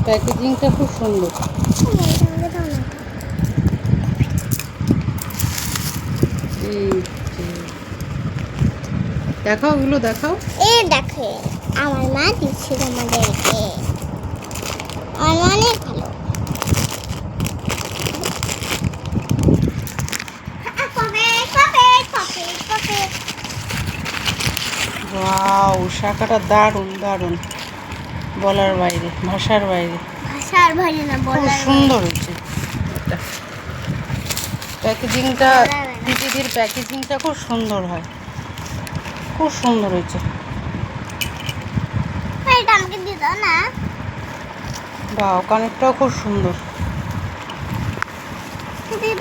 প্যাকেজিংটা খুব সুন্দর। দেখাও, ওগুলো দেখাও। দেখে আমার মা দিচ্ছিল আমাদেরকে, অনেক ভালো। ওয়াও, শাখাটা দারুণ দারুণ, বলার বাইরে, ভাষার বাইরে। ভাষার বাইরে না, খুব বলার সুন্দর হয়েছে এটা। প্যাকেজিংটা, পিপিটির প্যাকেজিংটা খুব সুন্দর হয়, খুব সুন্দর হয়েছে। এটা আমাকে দিয়ে দাও না। বাহ, কানেরটাও খুব সুন্দর।